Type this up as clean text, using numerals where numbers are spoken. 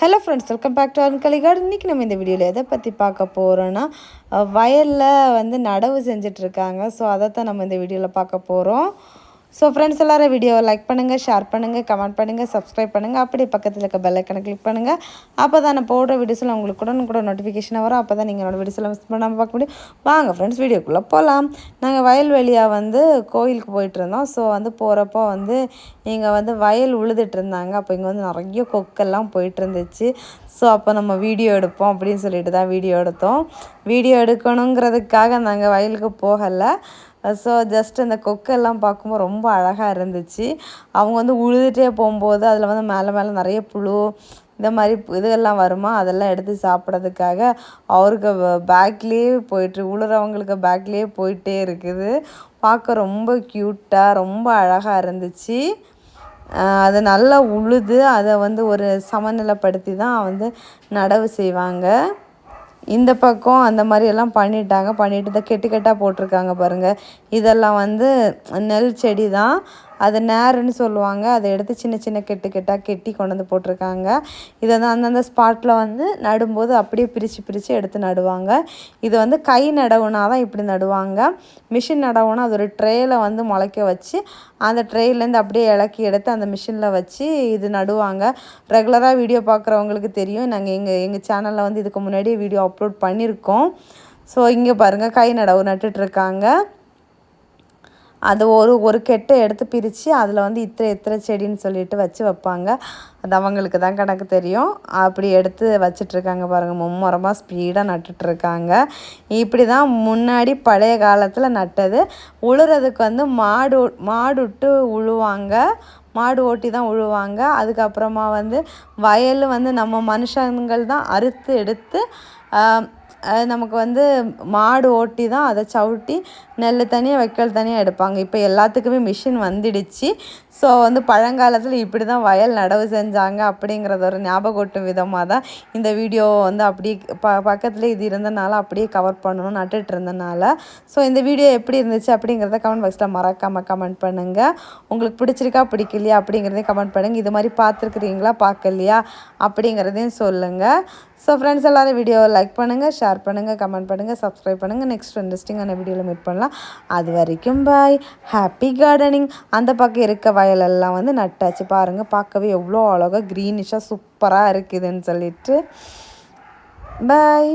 Hello friends, welcome back to Ankali garden. இன்றைக்கி நம்ம இந்த வீடியோவில் எதை பற்றி பார்க்க போகிறோன்னா, வயலில் வந்து நடவு செஞ்சிட்ருக்காங்க. ஸோ அதைத்தான் நம்ம இந்த வீடியோவில் பார்க்க போகிறோம். ஸோ ஃப்ரெண்ட்ஸ், எல்லோரும் வீடியோவை லைக் பண்ணுங்கள், ஷேர் பண்ணுங்கள், கமெண்ட் பண்ணுங்கள், சப்ஸ்கிரைப் பண்ணுங்கள். அப்படியே பக்கத்தில் இருக்க பெல் ஐக்கனை கிளிக் பண்ணுங்கள். அப்போ தான் நான் போடுற வீடியோஸில் உங்களுக்கு கூட நோட்டிஃபிகேஷன் வரும். அப்போ தான் நீங்கள் என்னோடய வீடியோஸில் மிஸ் பண்ணாமல் பார்க்க முடியும். வாங்க ஃப்ரெண்ட்ஸ், வீடியோக்குள்ளே போகலாம். நாங்கள் வயல்வெளியாக வந்து கோயிலுக்கு போயிட்டுருந்தோம். ஸோ வந்து போகிறப்போ வந்து இங்கே வந்து வயல் உழுதுட்டு இருந்தாங்க. அப்போ இங்கே வந்து நிறைய கொக்கெல்லாம் போயிட்டு இருந்துச்சு. ஸோ அப்போ நம்ம வீடியோ எடுப்போம் அப்படின்னு சொல்லிட்டு தான் வீடியோ எடுத்தோம். வீடியோ எடுக்கணுங்கிறதுக்காக நாங்கள் வயலுக்கு போகலை. ஸோ ஜஸ்ட் அந்த கொக்கெல்லாம் பார்க்கும்போது ரொம்ப அழகாக இருந்துச்சு. அவங்க வந்து உழுதுகிட்டே போகும்போது அதில் வந்து மேலே நிறைய புழு இந்த மாதிரி இதெல்லாம் வருமா, அதெல்லாம் எடுத்து சாப்பிட்றதுக்காக அவருக்கு பேக்லேயே உழுறவங்களுக்கு பேக்லேயே போயிட்டே இருக்குது. பார்க்க ரொம்ப க்யூட்டாக ரொம்ப அழகாக இருந்துச்சு. அது நல்லா உழுது அதை வந்து ஒரு சமநிலைப்படுத்தி தான் வந்து நடவு செய்வாங்க. இந்த பக்கம் அந்த மாதிரியெல்லாம் பண்ணிவிட்டு இதை கெட்டாக போட்டிருக்காங்க பாருங்கள். இதெல்லாம் வந்து நெல் செடி தான், அது நேருன்னு சொல்லுவாங்க. அதை எடுத்து சின்ன கெட்டாக கெட்டி கொண்டு வந்து போட்டிருக்காங்க. இதை வந்து அந்தந்த ஸ்பாட்டில் வந்து நடும்போது அப்படியே பிரித்து எடுத்து நடுவாங்க. இது வந்து கை நடவுனா தான் இப்படி நடுவாங்க. மிஷின் நடவுனா அது ஒரு ட்ரேயில் வந்து முளைக்க வச்சு அந்த ட்ரேலேருந்து அப்படியே இலக்கி எடுத்து அந்த மிஷினில் வச்சு இது நடுவாங்க. ரெகுலராக வீடியோ பார்க்குறவங்களுக்கு தெரியும். நாங்கள் எங்கள் சேனலில் வந்து இதுக்கு முன்னாடியே வீடியோ அப்லோட் பண்ணியிருக்கோம். ஸோ இங்கே பாருங்கள், கை நடவு நட்டுட்ருக்காங்க. அது ஒரு கெட்டை எடுத்து பிரித்து அதில் வந்து இத்தனை செடின்னு சொல்லிட்டு வச்சு வைப்பாங்க. அது அவங்களுக்கு தான் கணக்கு தெரியும். அப்படி எடுத்து வச்சிட்ருக்காங்க பாருங்கள். மும்முரமாக ஸ்பீடாக நட்டுட்ருக்காங்க. இப்படி தான் முன்னாடி பழைய காலத்தில் நட்டது. உழுறதுக்கு வந்து மாடு விட்டு உழுவாங்க. மாடு ஓட்டி தான் உழுவாங்க. அதுக்கப்புறமா வந்து வயல் வந்து நம்ம மனுஷங்கள் தான் அறுத்து எடுத்து நமக்கு வந்து மாடு ஓட்டி தான் அதை சவுட்டி நெல் தனியாக வைக்கல் தனியாக எடுப்பாங்க. இப்போ எல்லாத்துக்குமே மிஷின் வந்துடுச்சு. ஸோ வந்து பழங்காலத்தில் இப்படி தான் வயல் நடவு செஞ்சாங்க அப்படிங்கிறத ஒரு ஞாபகூட்டும் விதமாக தான் இந்த வீடியோ வந்து அப்படியே பக்கத்தில் இது இருந்தனால அப்படியே கவர் பண்ணணும் நட்டுட்டு இருந்தனால. ஸோ இந்த வீடியோ எப்படி இருந்துச்சு அப்படிங்கிறத கமெண்ட் பாக்ஸில் மறக்காமல் கமெண்ட் பண்ணுங்கள். உங்களுக்கு பிடிச்சிருக்கா பிடிக்கலையா அப்படிங்கிறதையும் கமெண்ட் பண்ணுங்கள். இது மாதிரி பார்த்துருக்குறீங்களா பார்க்கலையா அப்படிங்கிறதையும் சொல்லுங்கள். ஸோ ஃப்ரெண்ட்ஸ், எல்லோரும் வீடியோவை லைக் பண்ணுங்கள், ஷேர் பண்ணுங்கள், கமெண்ட் பண்ணுங்கள், சப்ஸ்கிரைப் பண்ணுங்கள். நெக்ஸ்ட் இன்ட்ரெஸ்டிங்கான வீடியோவில் மீட் பண்ணலாம். அது வரைக்கும் பாய். Happy gardening. அந்த பக்கம் இருக்க வயலெல்லாம் வந்து நட்டாச்சு பாருங்கள். பார்க்கவே எவ்வளோ அழகாக க்ரீனிஷாக சூப்பராக இருக்குதுன்னு சொல்லிட்டு பாய்.